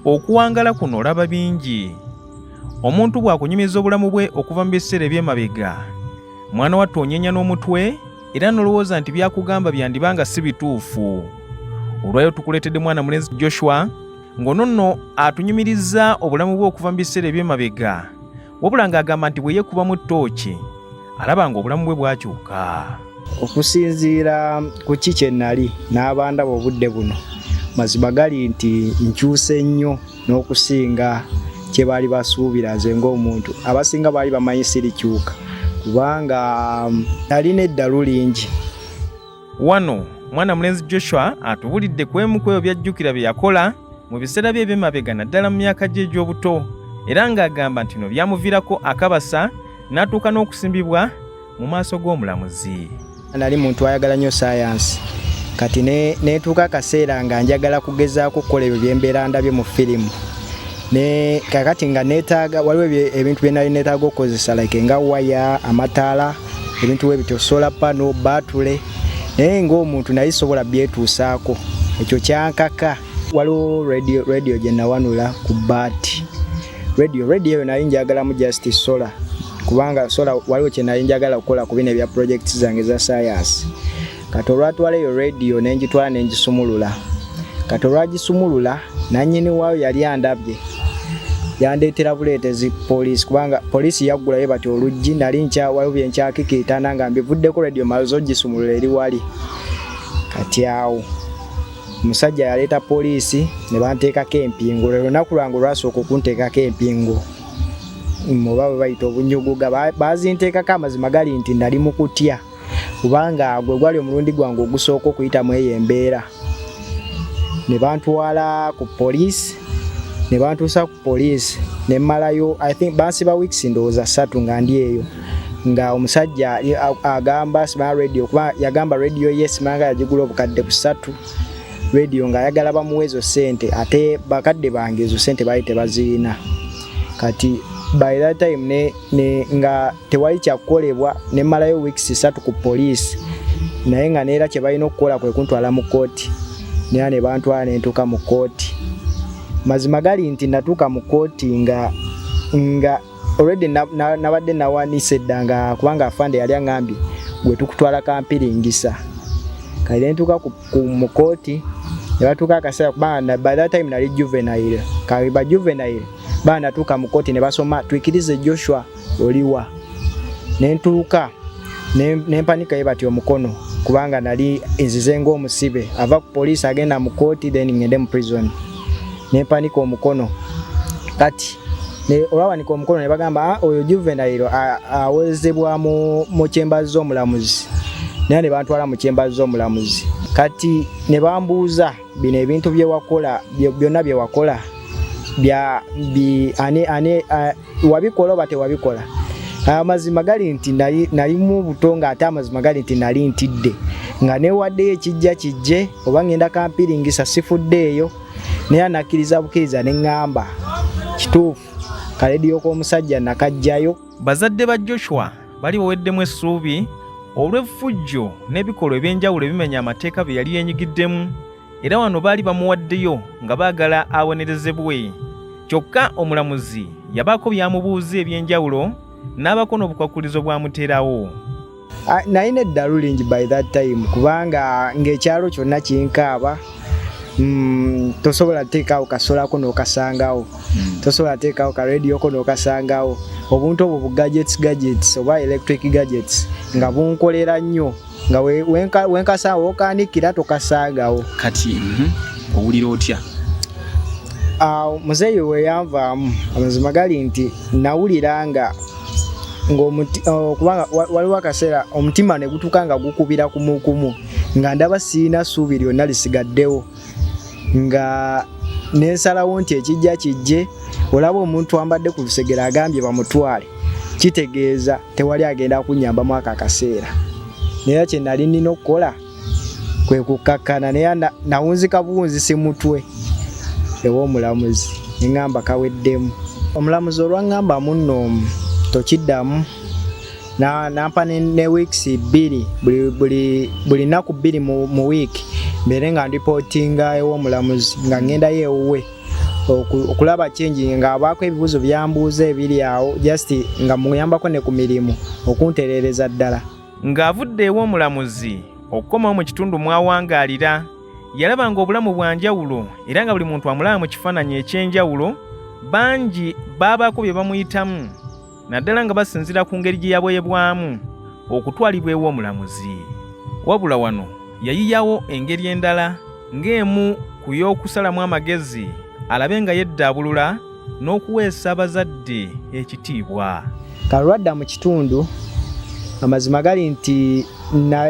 okuwangala kuno olaba bingi. Omuntu bw'akunyumiza obulamu bwe okuva mu biseera eby'emabega, mwana wattu onyenya n'omutwe era n'olowooza nti byakugamba byandibanga si bituufu. Olwayo tukuleetedde mwana mulenzi Joshua ng'ono nno atunyumiriza obulamu bwe okuva mu biseera eby'emabega, wabula ng'agamba nti bwe yeekuba mu ttooki alaba ng'obulamu bwe bwakyuka. Okusinziira ku ki kye nnali n'abandaba obudde buno, mazima gali nti nkyuse nnyo n'okusinga kye baali basuubira nze ng'omuntu. Abasinga baali bamanyi sirikyuka kubanga nalina eddalu lingi. Wano mwana mulenzi Joshua atubulidde ku emu ku ebyo by'ajjukira bye yakola mu biseera bye eby'emabega naddala mu myaka gye egy'obuto, era ng'agamba nti bino byamuviirako akabasa n'atuuka n'okusimbibwa mu maaso g'omulamuzi. Nali muntu ayagala nnyo sayansi, kati neetuuka akaseera nga njagala kugezaako okukola ebyo bye mbeera ndabye mu firimu. Ne kakati nga neetaaga waliwo ebintu bye nali neetaaga okukozesa like nga waya, amataala, ebintu bwebityo, solar panel, batule, naye ng'omuntu nali sobola byetuusaako. Ekyo kyankaka. Waliwo radio gye nawanula ku baati. Radio eyo nali njagalamu just solar, kubanga solar waliwo kye nali njagala okukola ku bino ebya projects zange za science. Kati olwatwala eyo radio nenjitwala nengisumulula. Kati olwagisumulula nannyini waayo yali andabye, yandeetera buleetezi poliisi, kubanga poliisi yaggulayo bati oluggi. Nali waliwo bye nkyakikiitana nga mbivuddeko radio maze ogisumulula eri wali. Kati awo omusajja yaleeta poliisi ne banteekako empingo. Lwe lunaku lwange olwasooka okunteekako empingo, muba bwe bayita obunyuguga, bazinteekako amazima gali nti nali mu kutya, kubanga gwe gwali omulundi gwange ogusooka okuyitamu eyo embeera. Ne bantwala ku poliisi, ne bantuusa ku poliisi ne mmalayo I think bansiba weeks ndowooza 3 nga ndi eyo, nga omusajja agamba simala radio, kuba yagamba radio ye simanga yagigula obukadde 3 radio ng'ayagala bamuwe ezo ssente, ate bakadde bange ezo ssente baali tebaziina. Kati by that time nga tewali kyakukolebwa, ne mmalayo weeks 3 ku poliisi, naye nga neera kye balina okukola kwe kuntwala mu kooti. Naye ne bantwala ne ntuuka mu kooti. Mazima gali nti natuuka mu kooti nga already nabadde nawanise eddanga, kubanga afande yali aŋŋambye gwe tukutwala kampiringisa. Kale ne ntuuka mu kooti, ne batuuka akaseera, kubanga by that time nali juvenile. Kale ba juvenile bana natuuka mu kooti ne basoma twikirize Joshua oliwa. Ne ntuuka ne mpanika ye bati omukono, kubanga nali enzize ng'omusibe ava ku poliisi agenda mu kooti then ngende mu prison. Ne mpanika omukono. Kati olwawanika omukono ne bagamba oyo juvenile awezebwa mu chambers z'omulamuzi. Naye ne bantwala mu chambers z'omulamuzi. Kati ne bambuuza bino ebintu bye wakola byonna bye wakola wabikola oba tewabikola. Amazima gali nti nali mu buto, nga ate amazima gali nti nali ntidde, nga newaddeyo ekijja kijje oba ngenda kampiringisa sifuddeeyo. Naye anakkiriza bukkiriza ne ŋŋamba kituufu kalediyo k'omusajja nakajjayo. Bazadde ba Joshua bali baweddemu essuubi olw'effujjo n'ebikolwa eby'enjawulo ebimenya amateeka bye yali yenyigiddemu, era wano baali bamuwaddeyo nga baagala awonerezebwe. Kyokka omulamuzi yabaako byamubuuza eby'enjawulo n'abako n'obukwakulizo bwamuterawo. Nalina eddalu lingi by that time, kubanga ng'ekyalo kyonna kinkaaba. Tosobola teekaawo kasolako n'okasangawo, tosobola teekaawo ka radio ko n'okasangawo. Obuntu obwo bu gadgets oba electric gadgets nga bunkolera nnyo, nga wenkasanga okaanikira tokasangawo. Kati owulira otya? Muzeeyi we yanvaamu, amazima gali nti nawulira nga kubanga waliwo akaseera omutima ne gutuuka nga gukubira kumukumu, nga ndaba siina ssuubi lyonna lisigaddewo, nga nensalawo nti ekijja kijje. Olaba omuntu ambadde ku lusegera agambye bamutwale, kitegeeza tewali agenda kunnyambamu ako akaseera. Naye kye nali nnina okukola kwe kukakkana, naye nawunzika buwunzisi mutwe ew'omulamuzi ne ŋŋamba kaweddemu. Omulamuzi olwaŋŋambamu nno tokiddamu, nampa ne weeks 2 buli nnaku 2 mu wiiki mbeere nga ndipootinga ew'omulamuzi nga ŋŋendayo ewuwe okulaba change nga abaako ebibuzo byambuuza ebiri awo just nga muyambako ne ku mirimu okuntereereza ddala. Ng'avudde ew'omulamuzi okukomawo mu kitundu mwawangaalira yalaba ng'obulamu bwa njawulo era nga buli muntu amulaba mu kifaananyi eky'enjawulo, bangi baabaako bye bamuyitamu naddala nga basinziira ku ngeri gye yaboyebwamu okutwalibwa ew'omulamuzi. Wabula wano yayiyawo engeri endala ng'emu ku y'okusalamu amagezi alabe nga yeddaabulula n'okuweesa abazadde ekitiibwa. Kalwadda mu kitundu amazima gali nti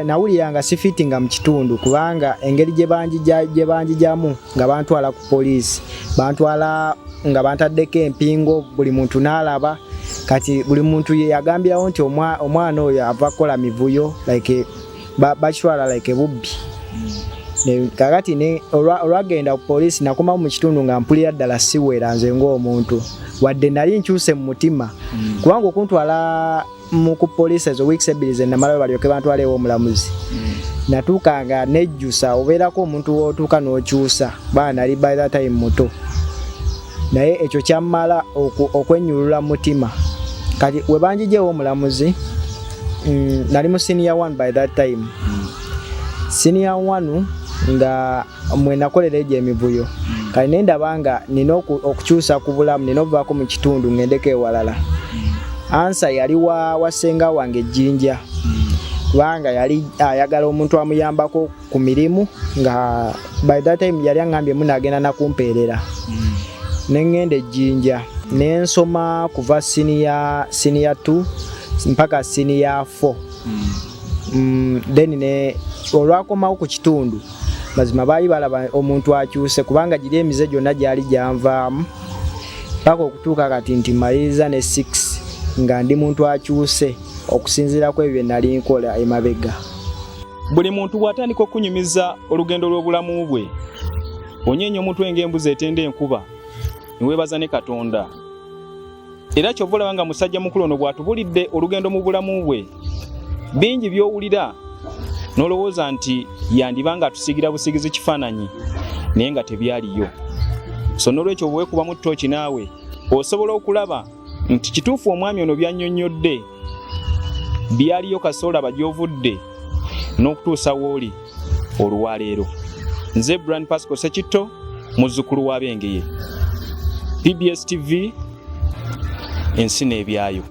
nawulira nga sifitinga mu kitundu kubanga engeri gye banjijjamu nga bantwala ku poliisi, bantwala nga bantaddeko empingo, buli muntu n'alaba. Kati buli muntu yagambirawo nti omwana oyo ava kukola mivuyo like bakitwala like bubbi. Kakati olwagenda ku poliisi nakomawo mu kitundu nga mpulira ddala siwera nze ng'omuntu wadde nali nkyuse mu mutima kubanga okuntwala ku poliisi ezo weeks ebbiri ze namalayo balyoke bantwala ew'omulamuzi. Natuukanga nejjusa obeerako omuntu w'otuuka n'okyusa bana nali by that time muto, naye ekyo kyammala okwennyulula mutima. Kati we banjijja ew'omulamuzi nali mu senior 1 by that time. Senior 1 nga mwe nakolera egyo emivuyo. Kati nendaba nga nina okukyusa ku bulamu, nina okuvaako mu kitundu ngendeko ewalala. Ansa yali wa ssenga wange Jjinja kubanga yali ayagala omuntu amuyambako ku mirimu nga by that time yali aŋŋambye munagenda nakumpeerera. Nengenda Jjinja nensoma kuva senior 2 mpaka senior 4. Then olwakomawo ku kitundu mazima baali balaba omuntu akyuse kubanga giri emize gyonna gyali gyanvaamu paka okutuuka kati nti maliriza ne 6 nga ndi muntu akyuse okusinziira ku ebyo bye nali nkola emabega. Buli muntu bw'atandika okunyumiza olugendo lw'obulamu bwe onyeenya omutwe ng'embuzi etenda enkuba niweebaza ne Katonda. Era kyova olaba nga musajja mukulu ono bw'atubulidde olugendo mu bulamu bwe bingi by'owulira n'olowooza nti yandiba nga atusigira busigizi kifaananyi naye nga tebyaliyo. So n'olwekyo bwekubamu ttooki naawe osobola okulaba nti kituufu omwami ono byannyonnyodde byaliyo kasoola bagy'ovudde n'okutuusa w'oli olwaleero. Nze Brian Pascal Sekitto, muzzukulu wa Bengeye, PBS TV, ensi n'ebyayo.